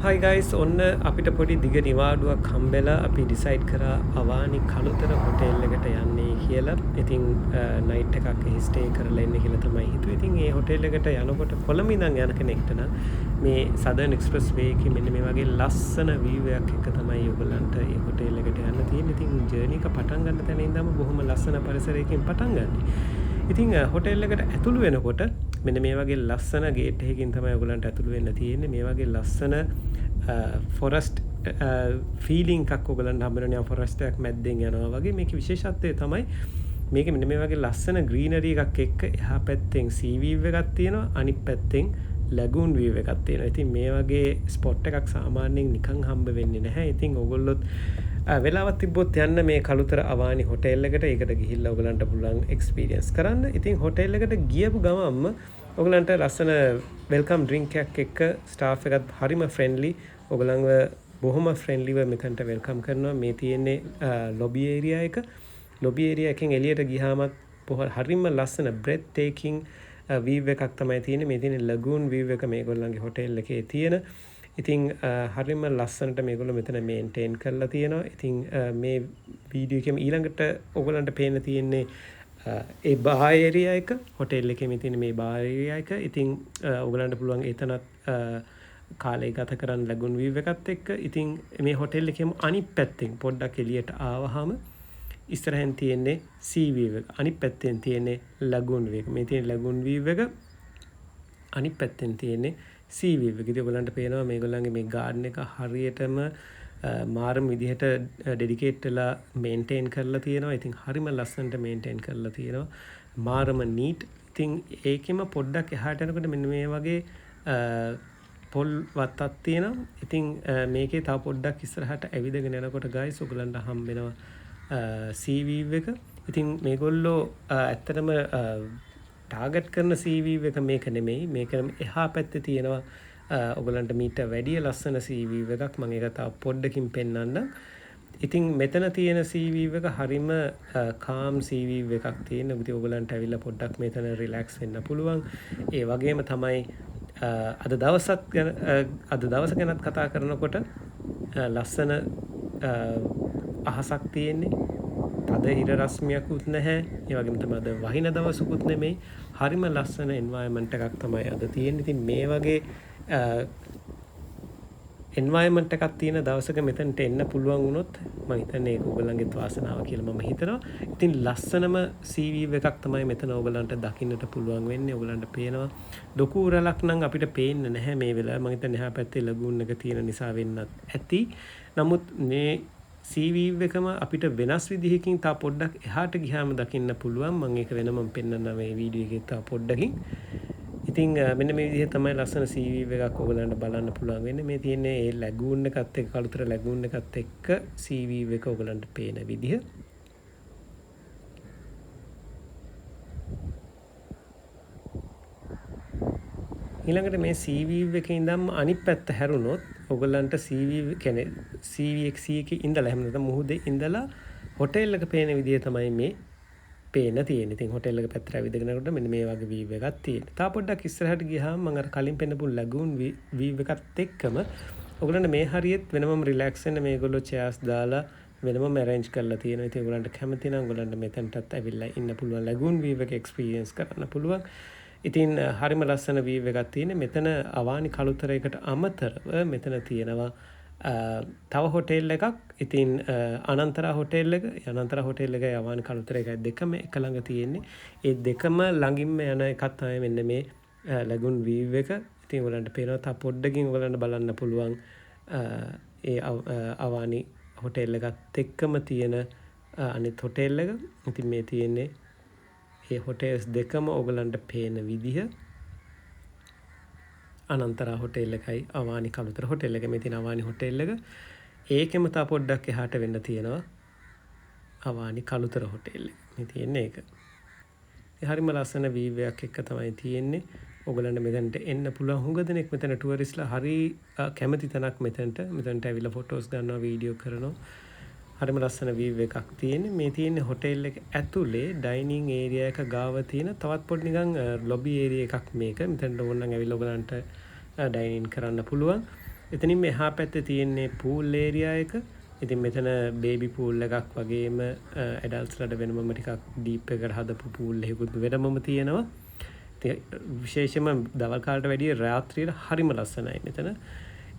Hi guys ඔන්න අපිට පොඩි දිග නිවාඩුවක් හම්බෙලා අපි ඩිසයිඩ් කරා අවානි කළුතර හොටෙල් එකට යන්නේ කියලා. ඉතින් නයිට් එකක් එහි ස්ටේ කරලා ඉන්න කියලා තමයි හිතුවේ. ඉතින් මේ හොටෙල් එකට යනකොට කොළඹ ඉඳන් යන කෙනෙක්ට නම් මේ සදර්න් එක්ස්ප්‍රස් වේ එකේ මෙන්න මේ වගේ ලස්සන වීව් එකක් එක තමයි ඔයගලන්ට මේ හොටෙල් එකට යන්න තියෙන්නේ. ඉතින් ජර්නි එක පටන් ගන්න තැන ඉඳන්ම බොහොම ලස්සන පරිසරයකින් පටන් ගන්න. ඉතින් හොටෙල් එකට ඇතුළු වෙනකොට මෙන්න මේ වගේ ලස්සන ගේට් එකකින් තමයි ඔයගලන්ට ඇතුළු වෙන්න තියෙන්නේ. මේ වගේ ලස්සන ෆොරස්ට් ෆීලිං එකක් ඔයගලන්ට හම්බ වෙනවා. ෆොරස්ට් එකක් මැද්දෙන් යනවා වගේ. මේකේ විශේෂත්වය තමයි මේක මෙන්න මේ වගේ ලස්සන ග්‍රීනරි එකක් එක්ක එහා පැත්තෙන් සී වීව් එකක් තියෙනවා, අනිත් පැත්තෙන් ලැගූන් වීව් එකක් තියෙනවා. ඉතින් මේ වගේ ස්පොට් එකක් සාමාන්‍යයෙන් නිකන් හම්බ වෙන්නේ නැහැ. ඉතින් ඔයගොල්ලොත් වෙලාවක් තිබ්බොත් යන්න මේ කළුතර අවානි හොටෙල් එකට. ඒකට ගිහිල්ලා ඔයගලන්ට පුළුවන් එක්ස්පීරියන්ස් කරන්න. ඉතින් හොටෙල් එකට ගියපු ගමන්ම ඔයගලන්ට ලස්සන වෙල්කම් ඩ්‍රින්ක් එකක් එක්ක ස්ටාෆ් එකත් හරිම ෆ්‍රෙන්ඩ්ලි. ඔයගලන්ව බොහොම ෆ්‍රෙන්ඩ්ලිව මෙතනට වෙල්කම් කරනවා. මේ තියෙන්නේ ලොබි ඒරියා එක. ලොබි ඒරියා එකෙන් එළියට ගියාමත් හරිම ලස්සන බ්‍රෙත් ටේකින් වීව් එකක් තමයි තියෙන්නේ. මේ තියෙන්නේ ලගූන් වීව් එක මේගොල්ලන්ගේ හොටෙල් එකේ තියෙන. ඉතින් හරිම ලස්සනට මේගොල්ලෝ මෙතන මේන්ටේන් කරලා තියෙනවා. ඉතින් මේ වීඩියෝ එකේම ඊළඟට ඔයගලන්ට පේන්න තියෙන්නේ ඒ බාර් ඒරියා එක. හොටෙල් එකේ තියෙන මේ බාර් ඒරියා එක. ඉතින් ඔයගලන්ට පුළුවන් එතනත් කාලය ගත කරන්න ලගූන් වීව් එකත් එක්ක. ඉතින් මේ හොටෙල් එකේම අනිත් පැත්තෙන් පොඩ්ඩක් එළියට ආවහම ඉස්සරහෙන් තියෙන්නේ සී වීව් එක. අනිත් පැත්තෙන් තියෙන්නේ ලගූන් වීව් එක. මේ තියෙන ලගූන් වීව් එක අනිත් පැත්තෙන් තියෙන්නේ සී වීව් එක. ඉතින් ඔයගලන්ට පේනවා මේගොල්ලන්ගේ මේ ගාඩන් එක හරියටම මාරම විදිහට ඩෙඩිකේට් වෙලා මේන්ටේන් කරලා තියෙනවා. ඉතින් හරිම ලස්සනට මේන්ටේන් කරලා තියෙනවා. මාරම නීට්. ඉතින් ඒකෙම පොඩ්ඩක් එහාට යනකොට මෙන්න මේ වගේ පොල් වත්තක් තියෙනවා. ඉතින් මේකේ තව පොඩ්ඩක් ඉස්සරහට ඇවිදගෙන යනකොට ගයිස් ඔයගලන්ට හම්බ වෙනවා සී වීව් එක. ඉතින් මේගොල්ලෝ ඇත්තටම ටාගට් කරන සී වීව් එක මේක නෙමෙයි. මේක එහා පැත්තේ තියෙනවා ඔයගලන්ට මීට වැඩිය ලස්සන සී වීව් එකක්. මම ඒක තව පොඩ්ඩකින් පෙන්නන්නම්. ඉතින් මෙතන තියෙන සී වීව් එක හරිම කාම් සී වීව් එකක් තියෙන. ඉතින් ඔයගලන්ට ඇවිල්ලා පොඩ්ඩක් මෙතන රිලැක්ස් වෙන්න පුළුවන්. ඒ වගේම තමයි අද දවස ගැනත් කතා කරනකොට ලස්සන අහසක් තියෙන්නේ. තද ඉර රශ්මියකුත් නැහැ. ඒ වගේම තමයි අද වහින දවසකුත් නෙමෙයි. හරිම ලස්සන එන්වයරන්මන්ට් එකක් තමයි අද තියෙන්නේ. ඉතින් මේ වගේ එන්වයරන්මන්ට් එකක් තියෙන දවසක මෙතනට එන්න පුළුවන් වුණොත් මම හිතන්නේ ඒක ඔයගලන්ගේත් වාසනාව කියලා මම හිතනවා. ඉතින් ලස්සනම සී වීව් එකක් තමයි මෙතන ඔයගලන්ට දකින්නට පුළුවන් වෙන්නේ. ඔයගලන්ට පේනවා ලොකු උරලක් නම් අපිට පේන්නේ නැහැ මේ වෙලාවේ. මම හිතන්නේ එහා පැත්තේ ලගූන් එක තියෙන නිසා වෙන්නත් ඇති. නමුත් මේ සී වීව් එකම අපිට වෙනස් විදිහකින් තා පොඩ්ඩක් එහාට ගියාම දකින්න පුළුවන්. මම ඒක වෙනම පෙන්නන්නම් මේ වීඩියෝ එකේ තා පොඩ්ඩකින්. ඉතින් මෙන්න මේ විදිහ තමයි ලස්සන සී වීව් එකක් ඔයගලන්ට බලන්න පුළුවන් වෙන්නේ. මේ තියෙන්නේ ඒ ලැගූන් එකත් එක්ක කළුතර ලැගූන් එකත් එක්ක සී වීව් එක ඔයගලන්ට පේන විදිහ. ඊළඟට මේ සී වීව් එකේ ඉඳන්ම අනිත් පැත්ත හැරුණොත් ඔයගලන්ට සී වීව් කියන්නේ CVXC එකේ ඉඳලා එහෙම නැත්නම් මුහුදේ ඉඳලා හොටෙල් එක පේන විදිය තමයි මේ පේන තියෙන්නේ. ඉතින් හොටෙල් එක පැත්තට ඇවිදගෙන යනකොට මෙන්න මේ වගේ වීව් එකක් තියෙනවා. තා පොඩ්ඩක් ඉස්සරහට ගියාම මම අර කලින් පෙන්නපු ලගූන් වීව් එකත් එක්කම ඔයගලන්ට මේ හරියෙත් වෙනමම රිලැක්ස් වෙන්න මේගොල්ලෝ චෙයර්ස් දාලා වෙනමම arrange කරලා තියෙනවා. ඉතින් ඔයගලන්ට කැමති නම් ඔයගලන්ට මෙතනටත් ඇවිල්ලා ඉන්න පුළුවන්. ලගූන් වීව් එක එක්ස්පීරියන්ස් කරන්න පුළුවන්. ඉතින් හරිම ලස්සන වීව් එකක් තියෙන්නේ. මෙතන අවානි කළුතරයකට අමතරව මෙතන තියෙනවා තව හොටෙල් එකක්. ඉතින් අනන්තරා හොටෙල් එක, අනන්තරා හොටෙල් එකයි අවානි කළුතර එකයි දෙකම එක ළඟ තියෙන්නේ. ඒ දෙකම ළඟින්ම යන එකක් තමයි මෙන්න මේ ලගූන් වීව් එක. ඉතින් ඔයගලන්ට පේනවා තා පොඩ්ඩකින් ඔයගලන්ට බලන්න පුළුවන් ඒ අවානි හොටෙල් එකත් එක්කම තියෙන අනිත් හොටෙල් එක. ඉතින් මේ තියෙන්නේ ඒ හොටෙල්ස් දෙකම ඔයගලන්ට පේන විදිහ අනන්තරා හොටෙල් එකයි අවානි කළුතර හොටෙල් එක. මේ තියෙන අවානි හොටෙල් එක. ඒකෙම තා පොඩ්ඩක් එහාට වෙන්න තියෙනවා අවානි කළුතර හොටෙල් එක. මේ තියෙන්නේ ඒක. ඒ හරිම ලස්සන වීව් එකක් එක්ක තමයි තියෙන්නේ. ඔයගලන්ට මෙතනට එන්න පුළුවන්. හුඟ දෙනෙක් මෙතන ටුවරිස්ලා හරි කැමති තැනක් මෙතනට ඇවිල්ලා ෆොටෝස් ගන්නවා, වීඩියෝ කරනවා. හරිම ලස්සන වීව් එකක් තියෙන්නේ. මේ තියෙන්නේ හොටෙල් එක ඇතුලේ ඩයිනින් ඒරියා එක ගාව තියෙන තවත් පොඩි නිකන් ලොබි ඒරියා එකක් මේක. මෙතනට ඕනනම් ඇවිල්ලා ඔයගලන්ට ඩයිනින් කරන්න පුළුවන්. එතනින් මෙහා පැත්තේ තියෙන්නේ පූල් ඒරියා එක. ඉතින් මෙතන බේබි පූල් එකක් වගේම ඇඩල්ට්ස්ලට වෙනමම ටිකක් ඩීප් එකකට හදපු පූල් එකකුත් වෙනමම තියෙනවා. විශේෂයෙන්ම දවල් කාලට වැඩිය රාත්‍රියේ හරිම ලස්සනයි මෙතන.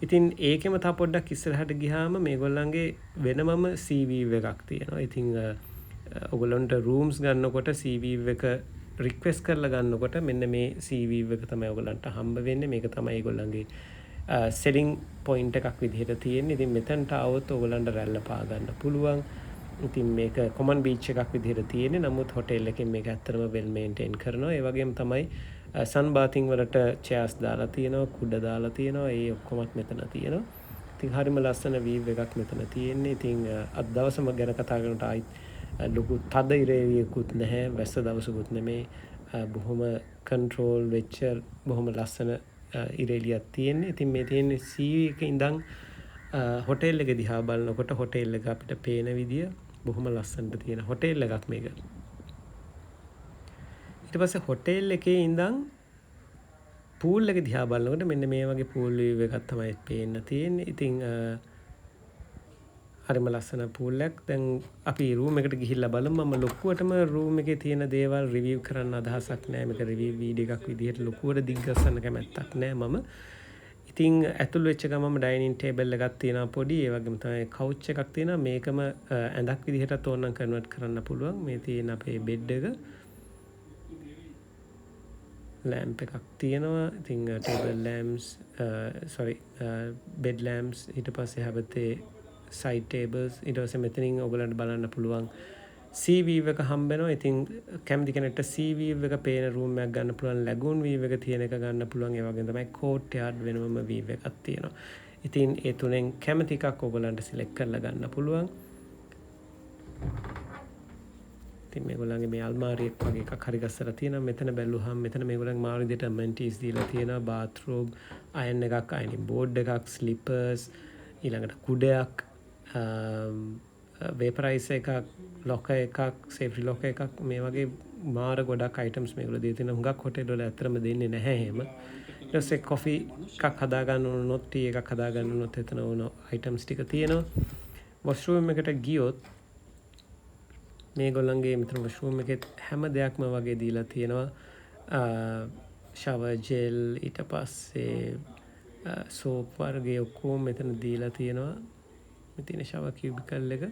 ඉතින් ඒකෙම තව පොඩ්ඩක් ඉස්සරහට ගියාම මේගොල්ලන්ගේ වෙනමම sea view එකක් තියෙනවා. ඉතින් ඔයගොල්ලන්ට rooms ගන්නකොට sea view එක request කරලා ගන්නකොට මෙන්න මේ sea view එක තමයි ඔයගොල්ලන්ට හම්බ වෙන්නේ. මේක තමයි ඒගොල්ලන්ගේ selling point එකක් විදිහට තියෙන්නේ. ඉතින් මෙතනට આવොත් ඔයගොල්ලන්ට රැල්ල පා ගන්න පුළුවන්. ඉතින් මේක common beach එකක් විදිහට තියෙන්නේ. නමුත් hotel එකෙන් මේක ඇත්තටම well maintain කරනවා. ඒ වගේම තමයි sun bathing වලට chairs දාලා තියෙනවා, කුඩ දාලා තියෙනවා. ඒ ඔක්කොමත් මෙතන තියෙනවා. ඉතින් හරිම ලස්සන view එකක් මෙතන තියෙන්නේ. ඉතින් අද දවසම ගැන කතා කරනකොට ආයි ලොකු තද ඉරේවියකුත් නැහැ, වැස්ස දවසකුත් නෙමේ. බොහොම control වෙච්ච බොහොම ලස්සන ඉරේලියක් තියෙන්නේ. ඉතින් මේ තියෙන්නේ sea එකේ ඉඳන් හොටෙල් එක දිහා බලනකොට හොටෙල් එක අපිට පේන විදිය බොහොම ලස්සනට තියෙන හොටෙල් එකක් මේක. ඊට පස්සේ හොටෙල් එකේ ඉඳන් පූල් එක දිහා බලනකොට මෙන්න මේ වගේ පූල් view එකක් තමයි පේන්න තියෙන්නේ. ඉතින් හරිම ලස්සන පූල් එකක්. දැන් අපි රූම් එකට ගිහිල්ලා බලමු. මම ලොකුවටම රූම් එකේ තියෙන දේවල් රිවිව් කරන්න අදහසක් නැහැ. මේක රිවිව් වීඩියෝ එකක් විදිහට ලොකුවට දිග්ගස්සන්න කැමැත්තක් නැහැ මම. ඉතින් ඇතුල් වෙච්ච ගමම ඩයිනින් ටේබල් එකක් තියෙනවා පොඩි. ඒ වගේම තමයි කවුච් එකක් තියෙනවා. මේකම ඇඳක් විදිහටත් ඕනනම් කන්වර්ට් කරන්න පුළුවන්. මේ තියෙන අපේ බෙඩ් එක. ලැම්ප් එකක් තියෙනවා. ඉතින් ටේබල් ලැම්ප්ස් බෙඩ් ලැම්ප්ස් ඊට පස්සේ හැබතේ side tables ඊට පස්සේ මෙතනින් ඔයගලන්ට බලන්න පුළුවන් sea view එක හම්බ වෙනවා. ඉතින් කැමති කෙනෙක්ට sea view එක පේන room එකක් ගන්න පුළුවන්, lagoon view එක තියෙන එක ගන්න පුළුවන්. ඒ වගේම තමයි courtyard වෙනමම view එකක් තියෙනවා. ඉතින් ඒ තුනෙන් කැමති එකක් ඔයගලන්ට select කරලා ගන්න පුළුවන්. ඉතින් මේගොල්ලන්ගේ මේ අල්මාරියක් වගේ එකක් හරි ගස්සලා තියෙනවා. මෙතන බැලුවහම මෙතන මේගොල්ලන්ගේ මාළු විදියට amenities දීලා තියෙනවා. bathroom, iron එකක්, ironing board එකක්, slippers, ඊළඟට කුඩයක්, වේපරයිසර් එකක්, ලොකර් එකක්, සේෆ්ටි ලොකර් එකක්, මේ වගේ මාර ගොඩක් අයිටම්ස් මේගොල්ලෝ දීලා තියෙනවා. හුඟක් හොටෙල් වල ඇත්තටම දෙන්නේ නැහැ එහෙම. ඊට පස්සේ කොෆි එකක් හදා ගන්න උනොත්, ටී එකක් හදා ගන්න උනොත් එතන ඕන අයිටම්ස් ටික තියෙනවා. වොෂ්රූම් එකට ගියොත් මේගොල්ලන්ගේ මෙතන වොෂ්රූම් එකේ හැම දෙයක්ම වගේ දීලා තියෙනවා. ෂවර් ජෙල්, ඊට පස්සේ සෝප් වර්ගයේ ඔක්කොම මෙතන දීලා තියෙනවා. මේ තියෙන ෂවර් කියුබිකල් එක.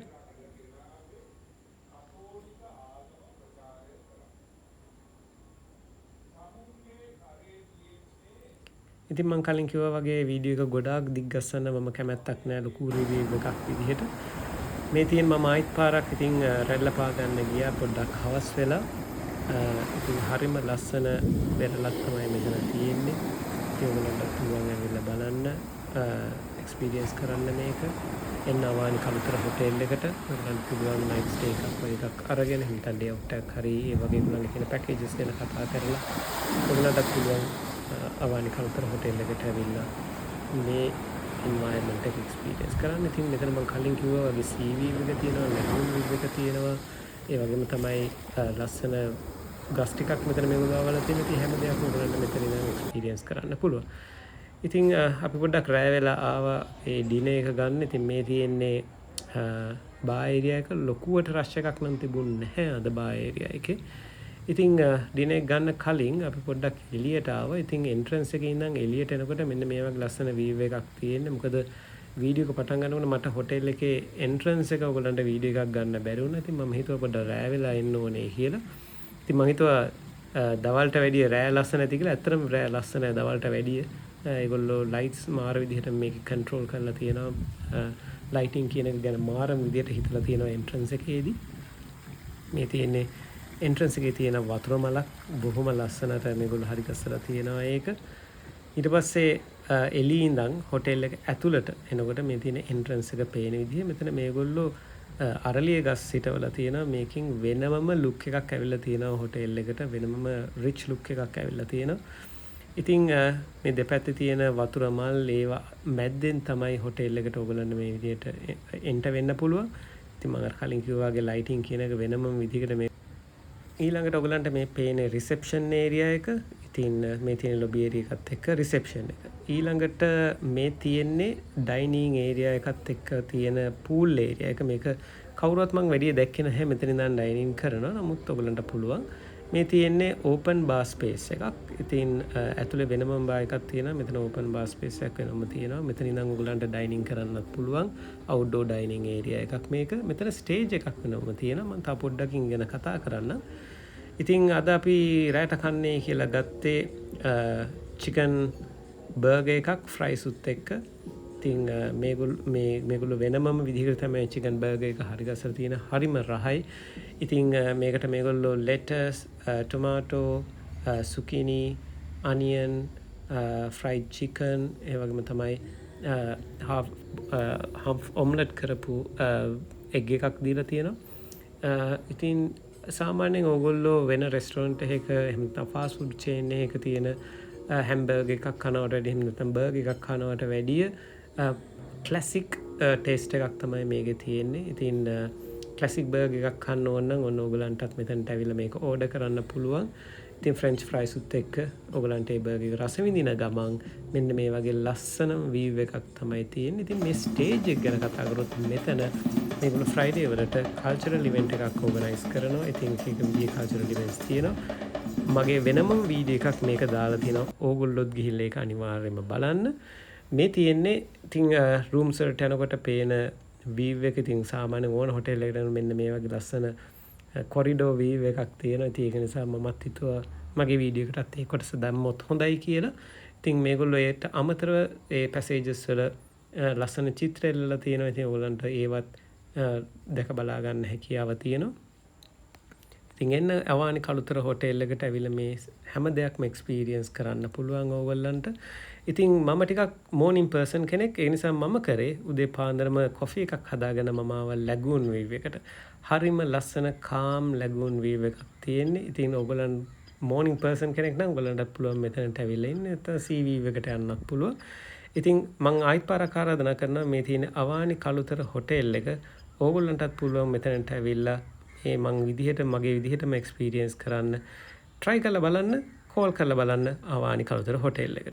ඉතින් මම කලින් කිව්වා වගේ වීඩියෝ එක ගොඩාක් දිග්ගස්සන්න මම කැමැත්තක් නැහැ ලොකු රිවිව් එකක් විදිහට. මේ තියෙන මම ආයිත් පාරක් ඉතින් රැල්ල පා ගන්න ගියා පොඩ්ඩක් හවස් වෙලා. ඉතින් හරිම ලස්සන වෙරළක් තමයි මෙතන තියෙන්නේ. ඉතින් ඔයගොල්ලන්ට පුළුවන් ඇවිල්ලා බලන්න, එක්ස්පීරියන්ස් කරන්න මේක. එන්න අවානි කලුතර හොටෙල් එකට ඔයගොල්ලන්ට පුළුවන් නයිට් ස්ටේ එකක් වගේ එකක් අරගෙන හිටන් ඩේ අවුට් එකක් හරි ඒ වගේ ඔයගොල්ලන්ගේ තියෙන පැකේජස් ගැන කතා කරලා ඔයගොල්ලන්ට පුළුවන් අවානි කලුතර හොටෙල් එකට ඇවිල්ලා මේ environment එක experience කරන්න. ඉතින් මෙතන මම කලින් කිව්වා වගේ sea view එක තියෙනවා, lagoon view එක තියෙනවා. ඒ වගේම තමයි ලස්සන ගස් ටිකක් මෙතන මේගොල්ලෝ වල තියෙන ඉතින් හැම දෙයක්ම ඔයගොල්ලන්ට මෙතන ඉඳන් experience කරන්න පුළුවන්. ඉතින් අපි පොඩ්ඩක් රෑ වෙලා ආවා ඒ ඩිනර් එක ගන්න. ඉතින් මේ තියෙන්නේ බා ඒරියා එක. ලොකුවට රෂ් එකක් නම් තිබුණේ නැහැ අද බා ඒරියා එකේ. ඉතින් ඩිනර් එක ගන්න කලින් අපි පොඩ්ඩක් එළියට ආවා. ඉතින් එන්ට්‍රන්ස් එකේ ඉඳන් එළියට එනකොට මෙන්න මේ වගේ ලස්සන view එකක් තියෙන්නේ. මොකද වීඩියෝ එක පටන් ගන්නකොට මට හොටෙල් එකේ එන්ට්‍රන්ස් එක ඔයගොල්ලන්ට වීඩියෝ එකක් ගන්න බැරි වුණා. ඉතින් මම හිතුවා පොඩ්ඩක් රෑ වෙලා එන්න ඕනේ කියලා. ඉතින් මම හිතුවා දවල්ට වැඩිය රෑ ලස්සන නැති කියලා. ඇත්තටම රෑ ලස්සනයි දවල්ට වැඩිය. ඒගොල්ලෝ ලයිට්ස් මාර විදිහට මේක කන්ට්‍රෝල් කරලා තියෙනවා. ලයිටින් කියන එක ගැන මාරම විදිහට හිතලා තියෙනවා එන්ට්‍රන්ස් එකේදී. මේ තියෙන්නේ එන්ට්‍රන්ස් එකේ තියෙන වතුර මලක් බොහොම ලස්සනට මේගොල්ලෝ හරි ගස්සලා තියෙනවා ඒක. ඊට පස්සේ එළියේ ඉඳන් හොටෙල් එක ඇතුළට එනකොට මේ තියෙන එන්ට්‍රන්ස් එක පේන විදිහ මෙතන මේගොල්ලෝ අරලිය ගස් හිටවලා තියෙනවා. මේකෙන් වෙනමම ලුක් එකක් ඇවිල්ලා තියෙනවා හොටෙල් එකට. වෙනමම රිච් ලුක් එකක් ඇවිල්ලා තියෙනවා. ඉතින් මේ දෙපැත්තේ තියෙන වතුර මල් ඒවා මැද්දෙන් තමයි හොටෙල් එකට ඔයගොල්ලන්ට මේ විදිහට එන්ටර් වෙන්න පුළුවන්. ඉතින් මම අර කලින් කිව්වා වගේ ලයිටින් කියන එක වෙනම විදිහකට මේ ඊළඟට ඔයගොල්ලන්ට මේ පේන රිසෙප්ෂන් ඒරියා එක. ඉතින් මේ තියෙන ලොබි ඒරියා එකත් එක්ක රිසෙප්ෂන් එක. ඊළඟට මේ තියෙන්නේ ඩයිනින් ඒරියා එකත් එක්ක තියෙන පූල් ඒරියා එක. මේක කවුරුවත් මං වැඩිය දැක්කේ නැහැ මෙතන ඉඳන් ඩයිනින් කරනවා. නමුත් ඔයගලන්ට පුළුවන්. මේ තියෙන්නේ ඕපන් බාර් ස්පේස් එකක්. ඉතින් ඇතුලේ වෙනම බාර් එකක් තියෙනවා. මෙතන ඕපන් බාර් ස්පේස් එකක් වෙනම තියෙනවා. මෙතන ඉඳන් ඔයගලන්ට ඩයිනින් කරන්නත් පුළුවන්. අවුට්ඩෝර් ඩයිනින් ඒරියා එකක් මේක. මෙතන ස්ටේජ් එකක් වෙනම තියෙනවා. මම තා පොඩ්ඩකින් ගැන කතා කරන්නම්. ඉතින් අද අපි රෑට කන්නේ කියලා ගත්තේ චිකන් බර්ගර් එකක් ෆ්‍රයිස් උත් එක්ක. ඉතින් මේගොල්ලෝ වෙනමම විදිහකට තමයි චිකන් බර්ගර් එක හරි ගස්සලා තියෙන. හරිම රහයි. ඉතින් මේකට මේගොල්ලෝ ලෙටස්, ටොමාටෝ, සුකිනි, අනියන්, ෆ්‍රයිඩ් චිකන් ඒ වගේම තමයි හාෆ් ඔම්ලට් කරපු එග් එකක් දීලා තියෙනවා. ඉතින් සාමාන්‍යයෙන් ඕගොල්ලෝ වෙන රෙස්ටොරන්ට් එකක එහෙම නැත්නම් ෆාස්ට් ෆුඩ් චේන් එකක තියෙන හැම්බර්ගර් එකක් කනවට වැඩිය එහෙම නැත්නම් බර්ගර් එකක් කනවට වැඩිය ක්ලාසික් ටේස්ට් එකක් තමයි මේකේ තියෙන්නේ. ඉතින් ක්ලාසික් බර්ගර් එකක් කන්න ඕන නම් ඔන්න ඕගලන්ටත් මෙතනට ඇවිල්ලා මේක ඕඩර් කරන්න පුළුවන්. ඉතින් ෆ්‍රෙන්ච් ෆ්‍රයිස් උත් එක්ක ඔයගලන්ට ඒ බර්ගර් එක රස විඳින ගමන් මෙන්න මේ වගේ ලස්සන වීව් එකක් තමයි තියෙන්නේ. ඉතින් මේ ස්ටේජ් එක ගැන කතා කරොත් මෙතන මේගොල්ලෝ ෆ්‍රයිඩේ වලට කල්චරල් ඉවෙන්ට් එකක් ඕගනයිස් කරනවා. ඉතින් ඒක විදිහේ කල්චරල් ඉවෙන්ට්ස් තියෙනවා. මගේ වෙනම වීඩියෝ එකක් මේක දාලා තියෙනවා. ඕගොල්ලොත් ගිහිල්ලා ඒක අනිවාර්යයෙන්ම බලන්න. මේ තියෙන්නේ ඉතින් රූම්ස් වලට යනකොට පේන වීව් එක. ඉතින් සාමාන්‍ය ඕන හොටෙල් එකකට මෙන්න මේ වගේ ලස්සන කොරිඩෝ වීව් එකක් තියෙනවා. ඉතින් ඒක නිසා මමත් හිතුවා මගේ වීඩියෝ එකටත් ඒ කොටස දැම්මොත් හොඳයි කියලා. ඉතින් මේගොල්ලෝ ඒට අමතරව ඒ පැසේජස් වල ලස්සන චිත්‍ර එල්ලලා තියෙනවා. ඉතින් ඕගලන්ට ඒවත් දැක බලා ගන්න හැකියාව තියෙනවා. ඉතින් එන්න අවානි කළුතර හොටෙල් එකට ඇවිල්ලා මේ හැම දෙයක්ම එක්ස්පීරියන්ස් කරන්න පුළුවන් ඕගොල්ලන්ට. ඉතින් මම ටිකක් මෝර්නින් පර්සන් කෙනෙක්. ඒ නිසා මම කරේ උදේ පාන්දරම කොෆි එකක් හදාගෙන මම ආවා ලැගූන් වීව් එකට. හරිම ලස්සන කාම් ලැගූන් වීව් එකක් තියෙන්නේ. ඉතින් ඕගොල්ලන් මෝර්නින් පර්සන් කෙනෙක් නම් ඔයගලන්ටත් පුළුවන් මෙතනට ඇවිල්ලා ඉන්න. නැත්නම් සී වීව් එකට යන්නත් පුළුවන්. ඉතින් මම ආයිත් පාරක් ආරාධනා කරනවා මේ තියෙන අවානි කළුතර හොටෙල් එක ඕගොල්ලන්ටත් පුළුවන් මෙතනට ඇවිල්ලා මේ මගේ විදිහටම එක්ස්පීරියන්ස් කරන්න. try කරලා බලන්න, කෝල් කරලා බලන්න අවානි කළුතර හොටෙල් එකට.